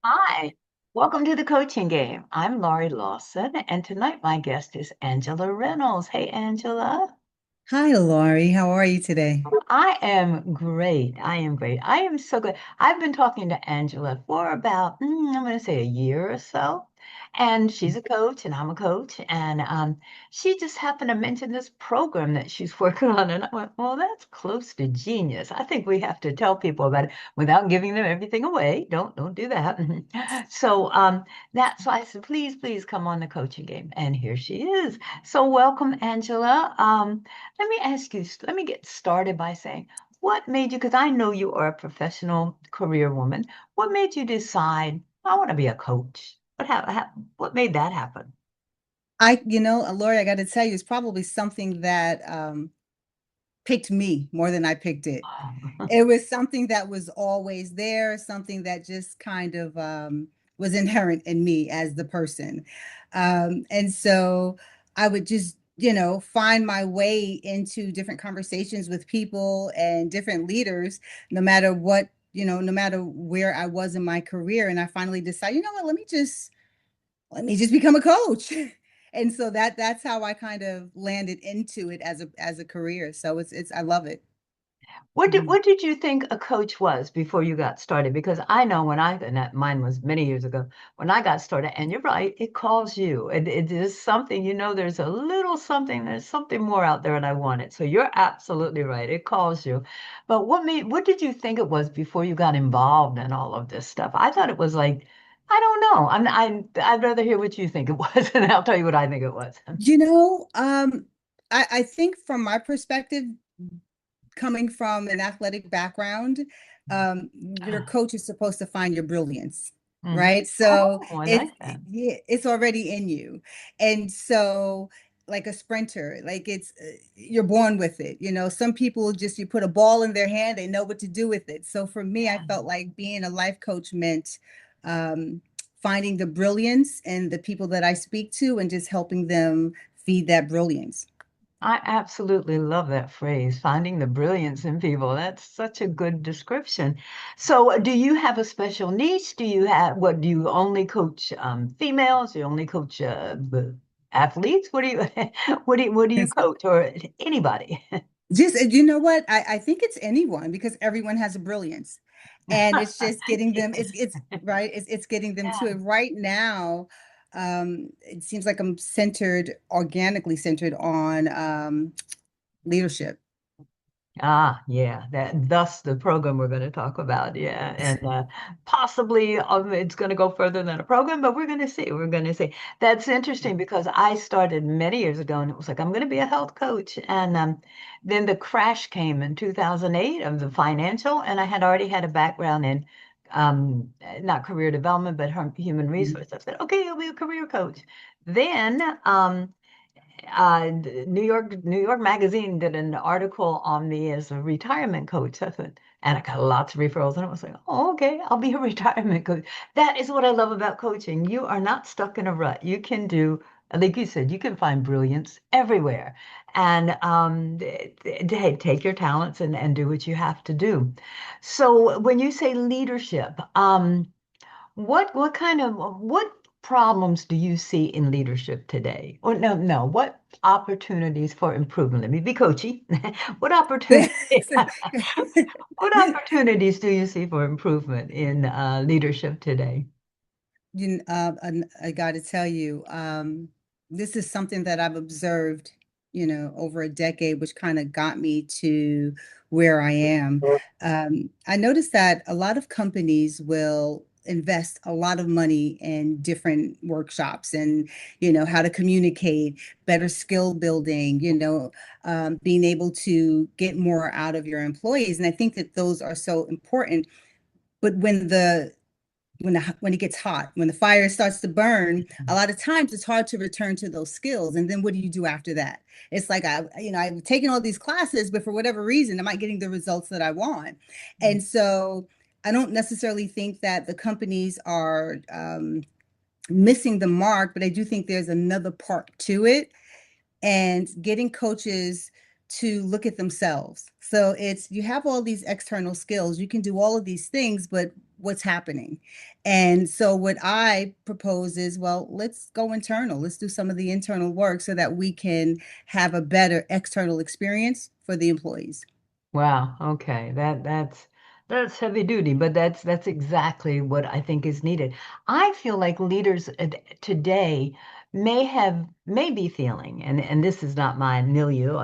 Hi, welcome to the coaching game. I'm Laurie Lawson, and tonight my guest is Angela Reynolds. Hey, Angela. Hi, Laurie. How are you today? I am great. I am great. I am so good. I've been talking to Angela for about, I'm going to say a year or so. And she's a coach, and I'm a coach. And she just happened to mention this program that she's working on. And I went, well, that's close to genius. I think we have to tell people about it without giving them everything away. Don't do that. So that's why I said, please, please come on the coaching game. And here she is. So welcome, Angela. Let me ask you, let me get started by saying, what made you, because I know you are a professional career woman, what made you decide, I want to be a coach? What made that happen? Laurie, I got to tell you, it's probably something that picked me more than I picked it. It was something that was always there, something that just kind of was inherent in me as the person. And so I would just, find my way into different conversations with people and different leaders, no matter what, no matter where I was in my career. And I finally decided, you know what, let me just become a coach. And so that's how I kind of landed into it as a career. So it's I love it. Mhm. What did you think a coach was before you got started? Because I know and mine was many years ago, when I got started, and you're right, it calls you. It is something, there's a little something, there's something more out there and I want it. So you're absolutely right. It calls you. But what did you think it was before you got involved in all of this stuff? I thought it was like, I don't know. I'd rather hear what you think it was, and I'll tell you what I think it was. You know, I think from my perspective, coming from an athletic background, your coach is supposed to find your brilliance, Mhm. right? So Oh, I like that. it's already in you. And so like a sprinter, like it's you're born with it. Some people just you put a ball in their hand, they know what to do with it. So for me, I felt like being a life coach meant um, finding the brilliance in the people that I speak to and just helping them feed that brilliance. I absolutely love that phrase, finding the brilliance in people. That's such a good description. So, do you have a special niche? Do you only coach females? Do you only coach the athletes? What do you, what do you coach or anybody? Just, you know what? I think it's anyone because everyone has a brilliance. And it's just getting them, it's right, it's getting them to it right now. It seems like I'm organically centered on leadership. Ah, yeah, thus the program we're going to talk about. Yeah, and possibly it's going to go further than a program, but we're going to see. We're going to see. That's interesting because I started many years ago, and it was like I'm going to be a health coach, and then the crash came in 2008 of the financial, and I had already had a background in not career development, but human resources. I said, okay, you'll be a career coach. Then New York Magazine did an article on me as a retirement coach. I said, and I got lots of referrals, and I was like, oh, okay, I'll be a retirement coach. That is what I love about coaching. You are not stuck in a rut. You can do, like you said, you can find brilliance everywhere, and hey, take your talents and do what you have to do. So when you say leadership, what kind of what problems do you see in leadership today? Or no, what opportunities for improvement? Let me be coachy. What opportunity what opportunities do you see for improvement in leadership today? I got to tell you, this is something that I've observed, over a decade, which kind of got me to where I am. I noticed that a lot of companies will invest a lot of money in different workshops and, how to communicate, better skill building, being able to get more out of your employees. And I think that those are so important. But when it gets hot, when the fire starts to burn, a lot of times it's hard to return to those skills. And then what do you do after that? It's like I've taken all these classes, but for whatever reason, I'm not getting the results that I want. And so I don't necessarily think that the companies are missing the mark, but I do think there's another part to it and getting coaches to look at themselves. So it's you have all these external skills, you can do all of these things, but what's happening? And so what I propose is, well, let's go internal. Let's do some of the internal work so that we can have a better external experience for the employees. Wow. Okay. That's heavy duty, but that's exactly what I think is needed. I feel like leaders today may be feeling, and this is not my milieu,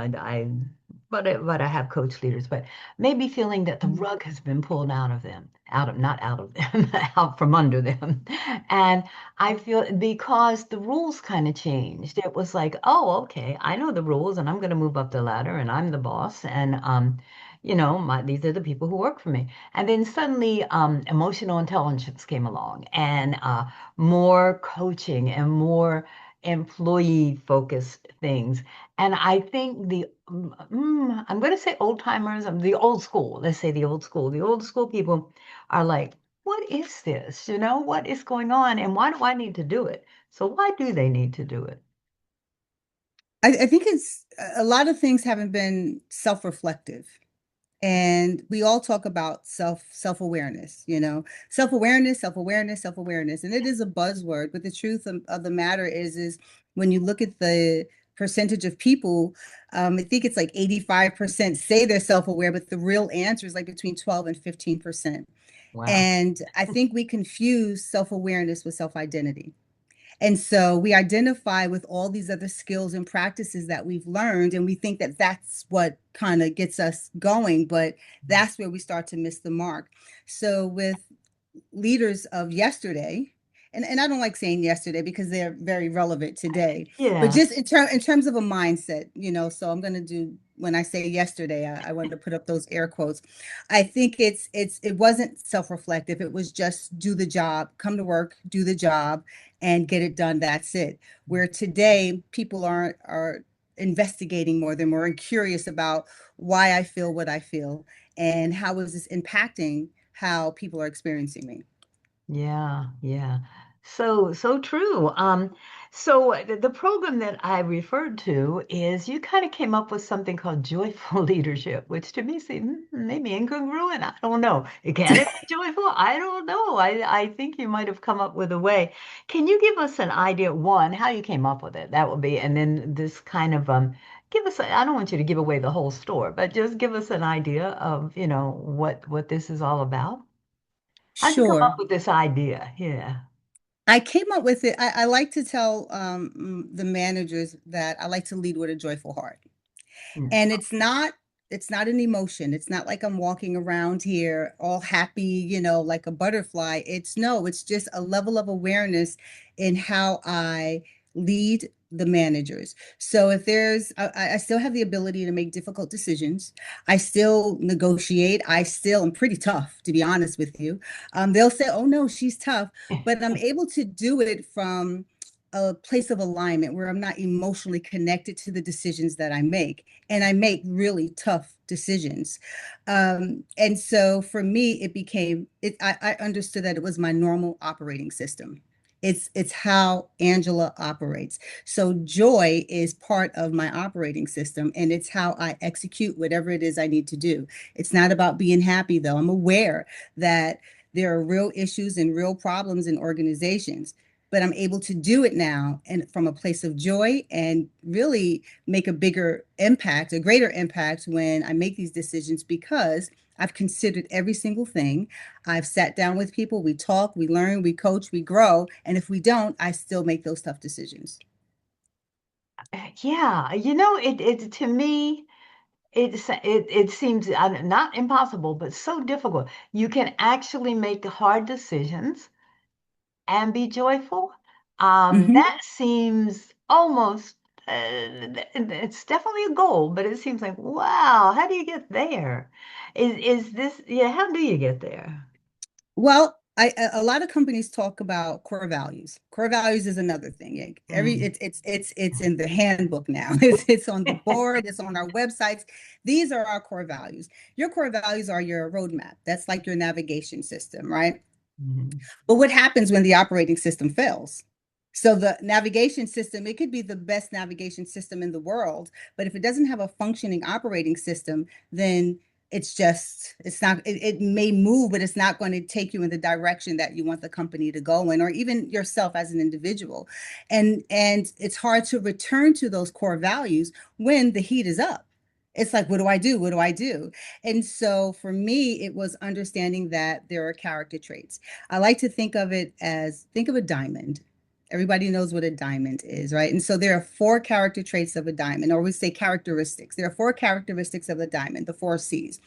but I have coached leaders, but maybe feeling that the rug has been pulled out of them, not out of them, out from under them. And I feel because the rules kind of changed. It was like, oh, okay, I know the rules, and I'm going to move up the ladder, and I'm the boss, and these are the people who work for me. And then suddenly, emotional intelligence came along, and more coaching and more employee focused things. And I think I'm going to say old timers, the old school, let's say the old school people are like, what is this? What is going on? And why do I need to do it? So why do they need to do it? I think it's a lot of things haven't been self-reflective. And we all talk about self-awareness, self-awareness, self-awareness, self-awareness. And it is a buzzword, but the truth of the matter is when you look at the percentage of people, I think it's like 85% say they're self-aware, but the real answer is like between 12 and 15%. Wow. And I think we confuse self-awareness with self-identity. And so we identify with all these other skills and practices that we've learned, and we think that that's what kind of gets us going, but that's where we start to miss the mark. So with leaders of yesterday, and I don't like saying yesterday because they're very relevant today, but Yeah. just in terms of a mindset, so I'm going to do when I say yesterday, I wanted to put up those air quotes. I think it wasn't self-reflective. It was just do the job, come to work, do the job, and get it done. That's it. Where today people are investigating more. They're more curious about why I feel what I feel and how is this impacting how people are experiencing me. Yeah, yeah. So true. So the program that I referred to is you kind of came up with something called joyful leadership, which to me seemed maybe incongruent. I don't know. Can it be joyful? I don't know. I think you might have come up with a way. Can you give us an idea, one, how you came up with it? That would be, and then this kind of give us, I don't want you to give away the whole store, but just give us an idea of, what this is all about. How'd you come up Sure. with this idea? Yeah. I came up with it. I like to tell the managers that I like to lead with a joyful heart. Mm. And it's not an emotion. It's not like I'm walking around here all happy, like a butterfly. It's just a level of awareness in how I lead the managers. So if I still have the ability to make difficult decisions. I still negotiate. I'm pretty tough, to be honest with you. They'll say, oh no, she's tough, but I'm able to do it from a place of alignment where I'm not emotionally connected to the decisions that I make. And I make really tough decisions. And so for me, I understood that it was my normal operating system. It's how Angela operates. So joy is part of my operating system, and it's how I execute whatever it is I need to do. It's not about being happy, though. I'm aware that there are real issues and real problems in organizations, but I'm able to do it now and from a place of joy and really make a greater impact when I make these decisions because I've considered every single thing. I've sat down with people, we talk, we learn, we coach, we grow. And if we don't, I still make those tough decisions. Yeah, it to me, it seems not impossible, but so difficult. You can actually make hard decisions and be joyful. Mhm. That seems almost, it's definitely a goal, but it seems like, wow, how do you get there? Is this, yeah, how do you get there? Well, a lot of companies talk about core values. Core values is another thing. Mm. It's in the handbook now. It's on the board. It's on our websites. These are our core values. Your core values are your roadmap. That's like your navigation system, right? Mhm. But what happens when the operating system fails? So the navigation system, it could be the best navigation system in the world, but if it doesn't have a functioning operating system, then it's not, it may move, but it's not going to take you in the direction that you want the company to go in, or even yourself as an individual. And it's hard to return to those core values when the heat is up. It's like, what do I do? What do I do? And so for me, it was understanding that there are character traits. I like to think of it as, think of a diamond. Everybody knows what a diamond is, right? And so there are four character traits of a diamond, or we say characteristics. There are four characteristics of the diamond, the four C's.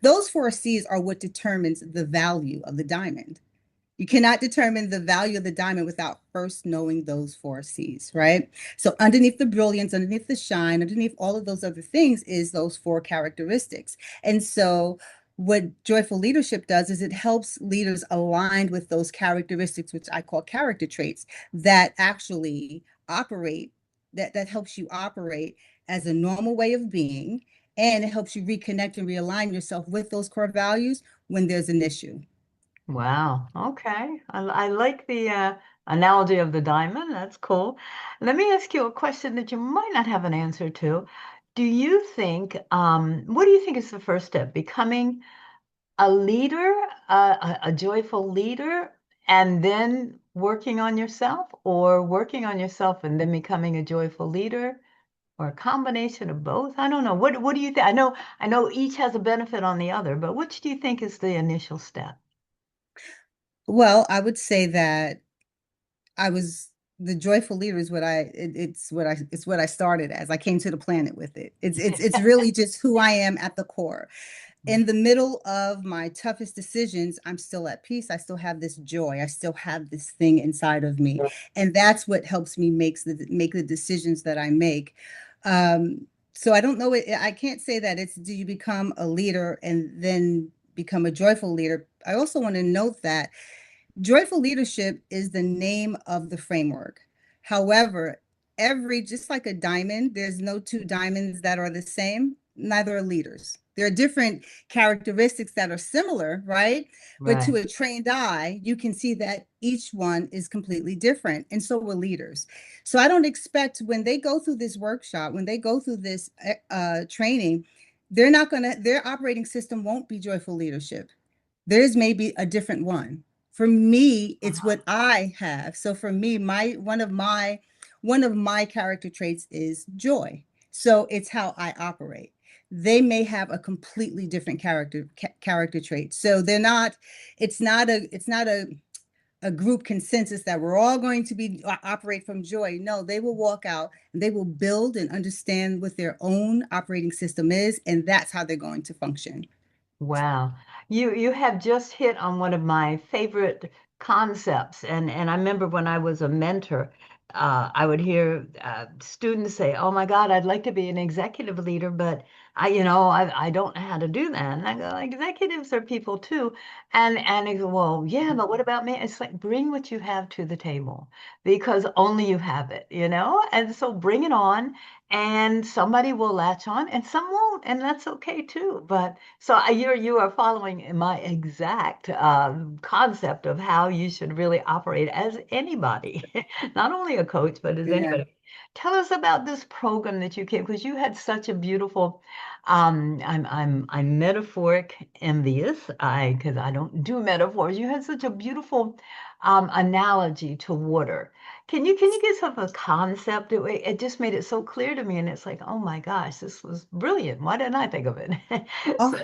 Those four C's are what determines the value of the diamond. You cannot determine the value of the diamond without first knowing those four C's, right? So underneath the brilliance, underneath the shine, underneath all of those other things is those four characteristics. And so what joyful leadership does is it helps leaders aligned with those characteristics, which I call character traits, that actually operate, that helps you operate as a normal way of being, and it helps you reconnect and realign yourself with those core values when there's an issue. Wow. Okay. I like the analogy of the diamond. That's cool. Let me ask you a question that you might not have an answer to. Do you think, what do you think is the first step? Becoming a leader, a joyful leader, and then working on yourself, or working on yourself and then becoming a joyful leader, or a combination of both? I don't know. What do you think? I know each has a benefit on the other, but which do you think is the initial step? Well, I would say that I was the joyful leader is it's what I started as. I came to the planet with it. It's really just who I am at the core. In the middle of my toughest decisions, I'm still at peace. I still have this joy. I still have this thing inside of me. And that's what helps me make the decisions that I make. So I don't know it. I can't say that it's do you become a leader and then become a joyful leader. I also want to note that joyful leadership is the name of the framework. However, just like a diamond, there's no two diamonds that are the same, neither are leaders. There are different characteristics that are similar, right? But to Right. a trained eye, you can see that each one is completely different. And so will leaders. So I don't expect when they go through this workshop, when they go through this training, their operating system won't be joyful leadership. Theirs may be a different one. For me, it's Uh-huh. what I have. So for me, my one of my character traits is joy. So it's how I operate. They may have a completely different character trait. So they're not, it's not a group consensus that we're all going to be operate from joy. No, they will walk out and they will build and understand what their own operating system is, and that's how they're going to function. Wow. You have just hit on one of my favorite concepts. And I remember when I was a mentor, I would hear students say, "Oh my God, I'd like to be an executive leader, but I don't know how to do that." And I go, "Executives are people too." And they go, "Well, yeah, but what about me?" It's like, bring what you have to the table, because only you have it, you know? And so bring it on, and somebody will latch on and some won't, and that's okay too. But so you are following my exact concept of how you should really operate as anybody, not only a coach, but as Yeah. anybody. Tell us about this program that you came, because you had such a beautiful, I'm metaphoric envious, because I don't do metaphors. You had such a beautiful analogy to water. Can you give some of a concept? It just made it so clear to me, and it's like, oh my gosh, this was brilliant. Why didn't I think of it? Oh,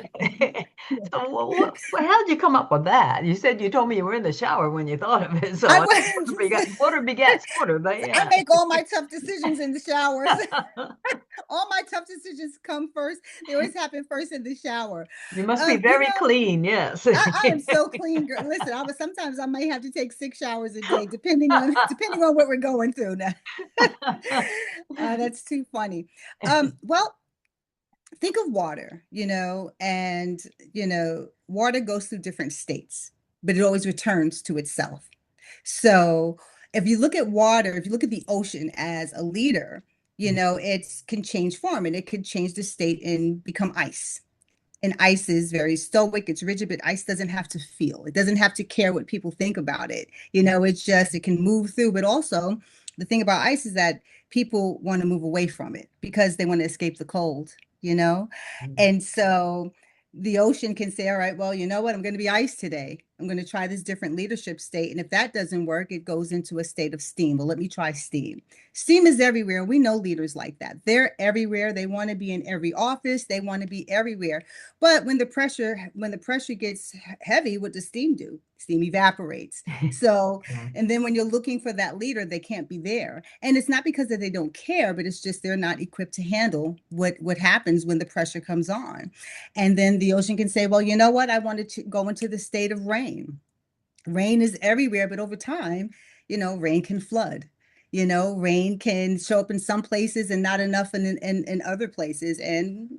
So, so how did you come up with that? You said you told me you were in the shower when you thought of it, so I I know was water begats water, but I yeah. make all my tough decisions in the showers. All my tough decisions come first. They always happen first in the shower. You must be You very know, clean, yes. I am so clean, girl. Listen, sometimes I may have to take 6 showers a day, depending on what we're going through now. That's too funny. Well, think of water, and water goes through different states, but it always returns to itself. So if you look at water, if you look at the ocean as a leader, it can change form and it could change the state and become ice. And ice is very stoic, it's rigid, but ice doesn't have to feel. It doesn't have to care what people think about it. It's just it can move through. But also the thing about ice is that people want to move away from it because they want to escape the cold, you know? Mm. And so the ocean can say, all right, well, you know what? I'm going to be ice today. I'm going to try this different leadership state. And if that doesn't work, it goes into a state of steam. Well, let me try steam. Steam is everywhere. We know leaders like that. They're everywhere. They want to be in every office. They want to be everywhere. But when the pressure gets heavy, what does steam do? Steam evaporates. So, Yeah. and then when you're looking for that leader, they can't be there. And it's not because that they don't care, but it's just they're not equipped to handle what happens when the pressure comes on. And then the ocean can say, well, you know what? I wanted to go into the state of rain. Rain is everywhere, but over time, rain can flood. Rain can show up in some places and not enough in other places. And,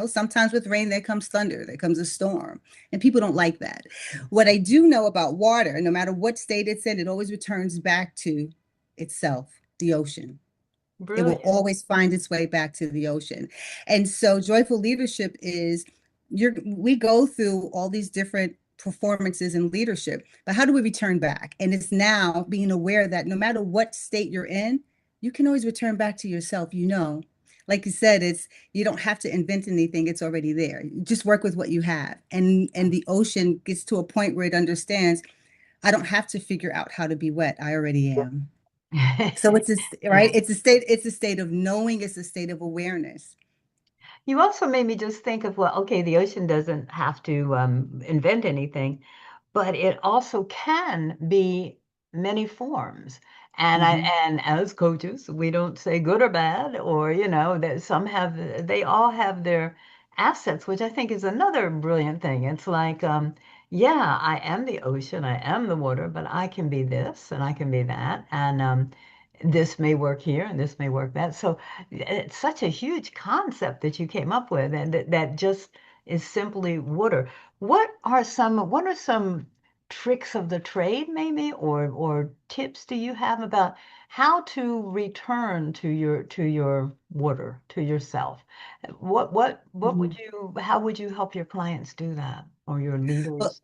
sometimes with rain, there comes thunder, there comes a storm, and people don't like that. What I do know about water, no matter what state it's in, it always returns back to itself, the ocean. It will Brilliant. always find its way back to the ocean. And so joyful leadership is we go through all these different performances in leadership, but how do we return back? And it's now being aware that no matter what state you're in, you can always return back to yourself, Like you said, it's you don't have to invent anything, it's already there. You just work with what you have. And the ocean gets to a point where it understands, I don't have to figure out how to be wet. I already am. So Yeah. right. It's a state of knowing. It's a state of awareness. You also made me just think of, well, okay, the ocean doesn't have to invent anything, but it also can be many forms. And I Hmm. and as coaches, we don't say good or bad, or that some have they all have their assets, which I think is another brilliant thing. It's like, yeah, I am the ocean, I am the water, but I can be this and I can be that, and this may work here and this may work that. So it's such a huge concept that you came up with, and that just is simply water. What are some tricks of the trade, maybe, or tips do you have about how to return to your water, to yourself? What would Hmm. you how would you help your clients do that, or your Well, leaders?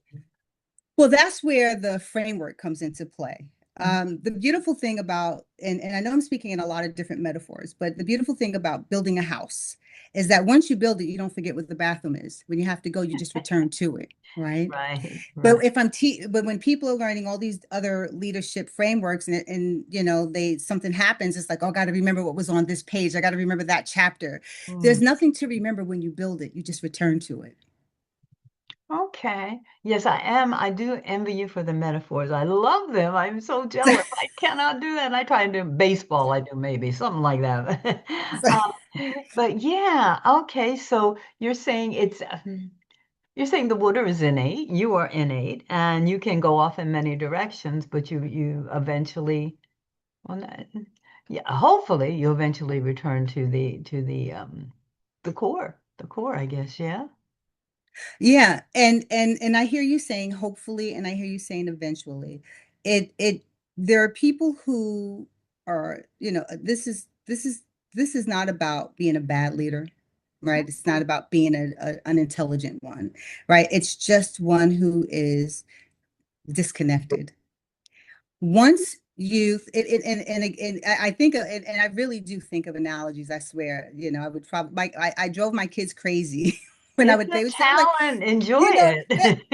well, that's where the framework comes into play. Mhm. The beautiful thing about, and I know I'm speaking in a lot of different metaphors, but the beautiful thing about building a house is that once you build it, you don't forget what the bathroom is. When you have to go, you just return to it, right? Right, But right. but when people are learning all these other leadership frameworks and they something happens, it's like, oh, I got to remember what was on this page. I got to remember that chapter. Mm. There's nothing to remember when you build it. You just return to it. Okay. Yes, I am. I do envy you for the metaphors. I love them. I'm so jealous. I cannot do that. I try to do baseball. I do maybe something like that. But yeah, okay. So you're saying the water is innate. You are innate, and you can go off in many directions, but you eventually, well, yeah, hopefully you eventually return to the core, I guess. Yeah. Yeah, and I hear you saying hopefully, and I hear you saying eventually. It there are people who are, this is not about being a bad leader, right? It's not about being a unintelligent one, right? It's just one who is disconnected. Once and I think and I really do think of analogies. I swear, I would probably like I drove my kids crazy when It's they a would say, I'm like, talent. Enjoy it.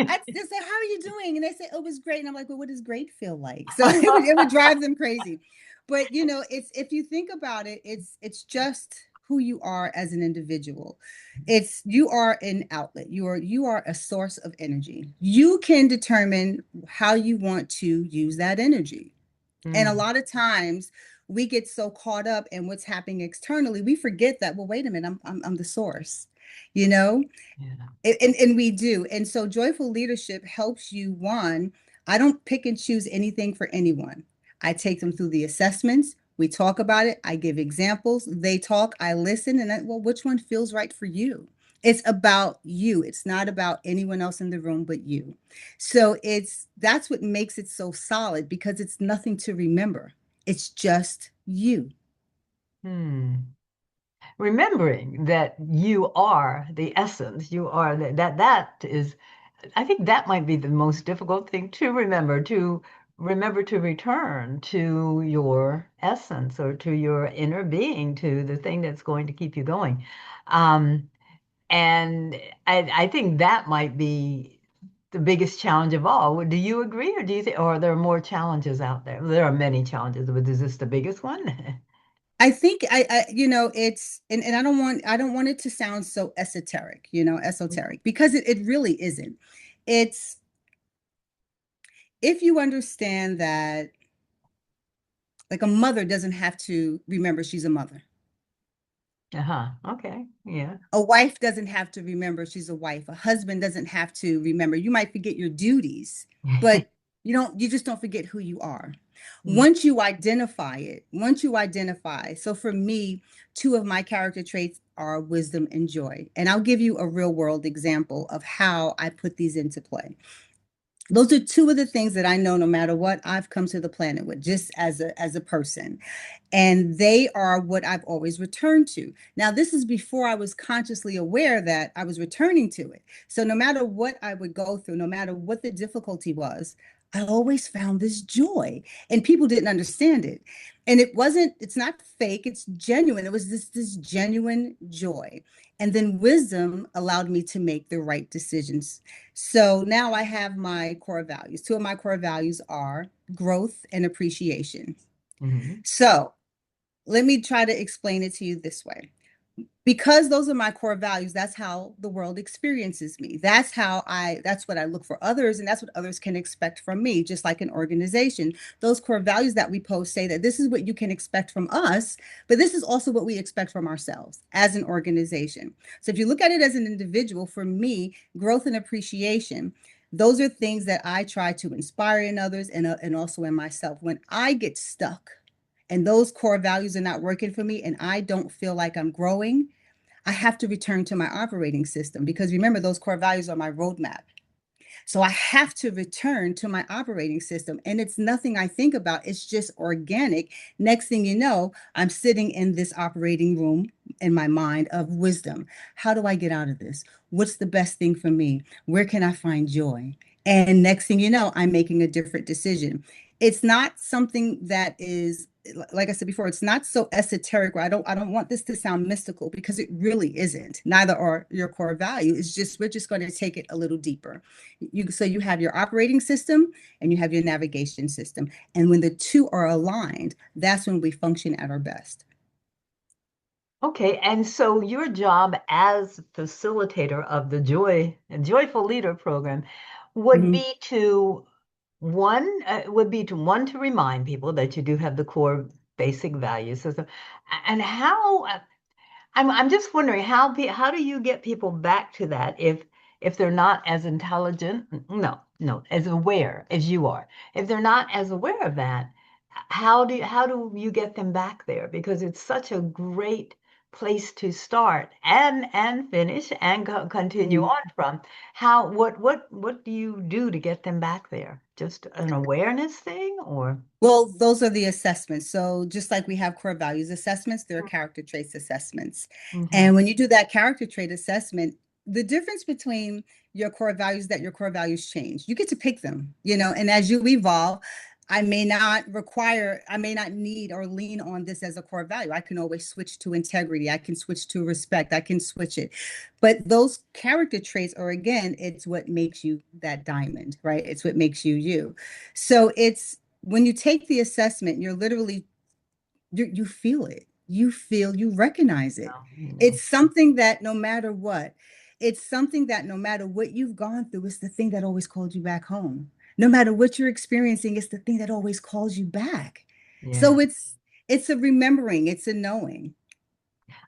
I just say, how are you doing? And they say, oh, it was great. And I'm like, well, what does great feel like? So it would drive them crazy. But it's if you think about it, it's just who you are as an individual. It's you are an outlet. You are a source of energy. You can determine how you want to use that energy. And a Mm, lot of times we get so caught up in what's happening externally, we forget that, well, wait a minute, I'm the source, you know? yeah. And we do. And so joyful leadership helps you, one, I don't pick and choose anything for anyone. I take them through the assessments. We talk about it. I give examples. They talk. I listen. And well, which one feels right for you? It's about you. It's not about anyone else in the room but you. So that's what makes it so solid because it's nothing to remember. It's just you. Hmm. remembering that you are the essence, you are that is, I think that might be the most difficult thing to remember to return to your essence or to your inner being, to the thing that's going to keep you going. Um, and I think that might be the biggest challenge of all. Do you agree, or do you think, or are there more challenges out there? There are many challenges, but is this the biggest one? I think it's, and I don't want it to sound so esoteric, esoteric, because it really isn't. It's, if you understand that, like, a mother doesn't have to remember she's a mother. Uh-huh. Okay. Yeah. A wife doesn't have to remember she's a wife. A husband doesn't have to remember. You might forget your duties, but you just don't forget who you are. Mm, Once you identify. So for me, two of my character traits are wisdom and joy. And I'll give you a real world example of how I put these into play. Those are two of the things that I know no matter what I've come to the planet with, just as a person. And they are what I've always returned to. Now, this is before I was consciously aware that I was returning to it. So no matter what I would go through, no matter what the difficulty was, I always found this joy. And people didn't understand it. And it's not fake, it's genuine. It was this genuine joy. And then wisdom allowed me to make the right decisions. So now I have my core values. Two of my core values are growth and appreciation. mhm. So let me try to explain it to you this way. Because those are my core values, that's how the world experiences me. That's what I look for others, and that's what others can expect from me, just like an organization. Those core values that we post say that this is what you can expect from us, but this is also what we expect from ourselves as an organization. So if you look at it as an individual, for me, growth and appreciation, those are things that I try to inspire in others and also in myself. When I get stuck and those core values are not working for me and I don't feel like I'm growing, I have to return to my operating system, because remember, those core values are my roadmap. So I have to return to my operating system. And it's nothing I think about, it's just organic. Next thing you know, I'm sitting in this operating room in my mind of wisdom. How do I get out of this? What's the best thing for me? Where can I find joy? And next thing you know, I'm making a different decision. It's not something that is, like I said before, it's not so esoteric, where I don't want this to sound mystical, because it really isn't. Neither are your core value. It's just, we're just going to take it a little deeper. So you have your operating system and you have your navigation system. And when the two are aligned, that's when we function at our best. Okay, and so your job as facilitator of the Joyful Leader program would Mhm. be to one to remind people that you do have the core basic value system, and how I'm just wondering how do you get people back to that if they're not as intelligent, no, as aware as you are. If they're not as aware of that, how do you get them back there? Because it's such a great place to start and finish and continue Mhm. on from. What do you do to get them back there? Just an awareness thing or? Well, those are the assessments. So just like we have core values assessments, there are character traits assessments. Mm-hmm. And when you do that character trait assessment, the difference between your core values, that your core values change. You get to pick them, and as you evolve, I may not need or lean on this as a core value. I can always switch to integrity. I can switch to respect. I can switch it. But those character traits are, again, it's what makes you that diamond, right? It's what makes you you. So it's, when you take the assessment, you're literally, you feel it. You recognize it. Well, you know. It's something that no matter what, it's something that no matter what you've gone through, it's the thing that always calls you back home. No matter what you're experiencing, it's the thing that always calls you back. Yeah. So it's a remembering, it's a knowing.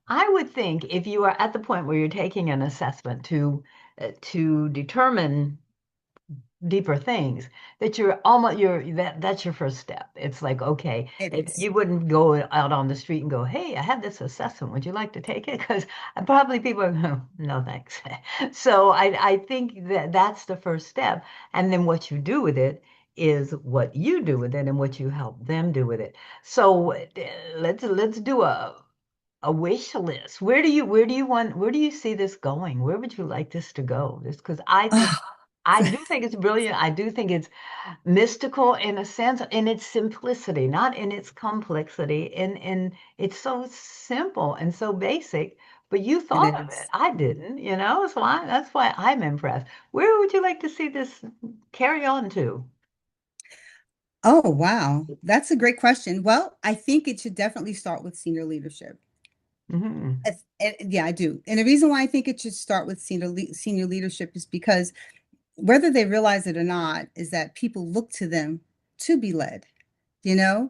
I would think if you are at the point where you're taking an assessment to determine deeper things, that that's your first step. It's like, okay, It if is. you wouldn't go out on the street and go, hey, I have this assessment, would you like to take it? Because probably people are going, no, thanks. So I think that that's the first step. And then what you do with it is what you do with it and what you help them do with it. So let's do a wish list. Where do you see this going? Where would you like this to go? This because I do think it's brilliant. I do think it's mystical in a sense, in its simplicity, not in its complexity. And it's so simple and so basic, but you It thought of it. is. I didn't, that's why I'm impressed. Where would you like to see this carry on to? Oh, wow. That's a great question. Well, I think it should definitely start with senior leadership. Hmm. Yeah, I do. And the reason why I think it should start with senior leadership is because whether they realize it or not, is that people look to them to be led, you know?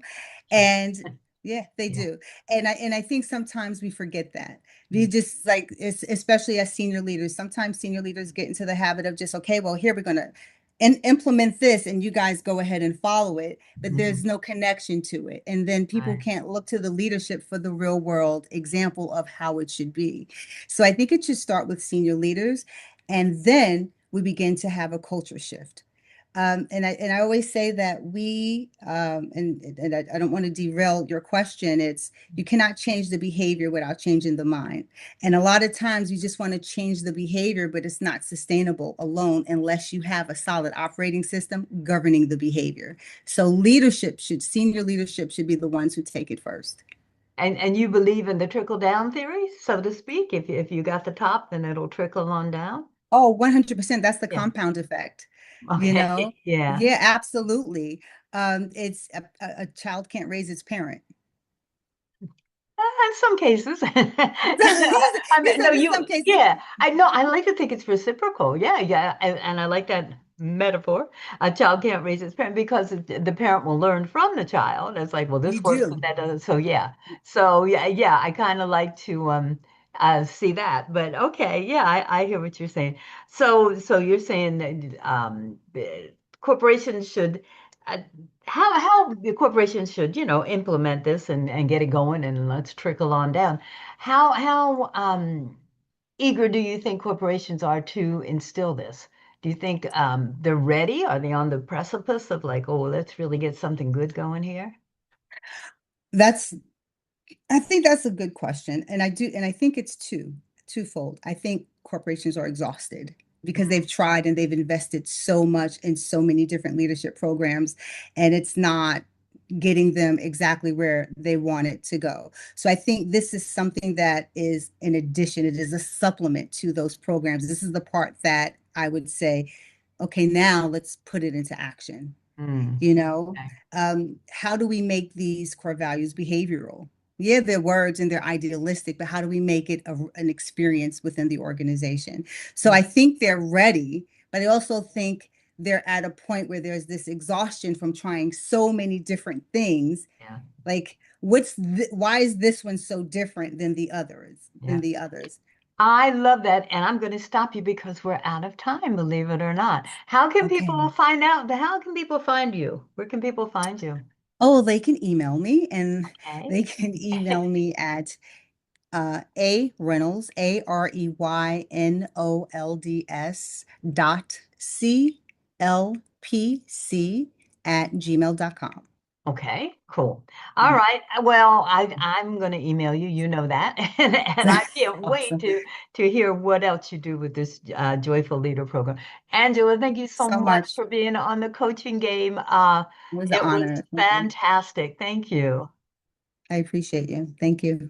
And yeah, they Yeah. do. And I think sometimes we forget that. We Mm. just like especially as senior leaders, sometimes senior leaders get into the habit of just, okay, well, here we're gonna implement this and you guys go ahead and follow it, but there's Mhm. no connection to it. And then people Right. can't look to the leadership for the real world example of how it should be. So I think it should start with senior leaders, and then we begin to have a culture shift. And I always say that I don't want to derail your question. It's you cannot change the behavior without changing the mind. And a lot of times you just want to change the behavior, but it's not sustainable alone unless you have a solid operating system governing the behavior. So senior leadership should be the ones who take it first. And you believe in the trickle down theory, so to speak. If you got the top, then it'll trickle on down. Oh, 100%. That's the Yeah. compound effect, you Okay. know? Yeah. Yeah, absolutely. It's a child can't raise its parent. In some cases. I Yes, mean, no, in some you, cases. yeah, I know. I like to think it's reciprocal. Yeah, yeah. And I like that metaphor. A child can't raise its parent because the parent will learn from the child. It's like, well, You this works, but do. that doesn't. So, yeah. So, yeah, yeah, I kind of like to see that. But okay, yeah, I hear what you're saying. So you're saying that corporations should. Uh, how the corporations should, implement this and get it going and let's trickle on down. How eager do you think corporations are to instill this? Do you think they're ready? Are they on the precipice of like, oh, let's really get something good going here? That's I think that's a good question. And I think it's twofold. I think corporations are exhausted because they've tried and they've invested so much in so many different leadership programs, and it's not getting them exactly where they want it to go. So I think this is something that is an addition, it is a supplement to those programs. This is the part that I would say, okay, now let's put it into action. Mm, You know, okay. how do we make these core values behavioral? Yeah, they're words and they're idealistic, but how do we make it an experience within the organization? So Mm, I think they're ready, but I also think they're at a point where there's this exhaustion from trying so many different things. yeah, Like, why is this one so different than the others? yeah. I love that, and I'm going to stop you because we're out of time, believe it or not. Okay. How can people find you? Where can people find you? Oh, they can email me, and Okay. they can email me at A Reynolds, AREYNOLDS .CLPC @gmail.com. Okay, cool. All right. Well, I'm going to email you. You know that, and I can't wait Awesome. to hear what else you do with this Joyful Leader program. Angela, thank you so So much much. for being on the coaching game. It was an It was honor. Thank you. fantastic. Thank you. I appreciate you. Thank you.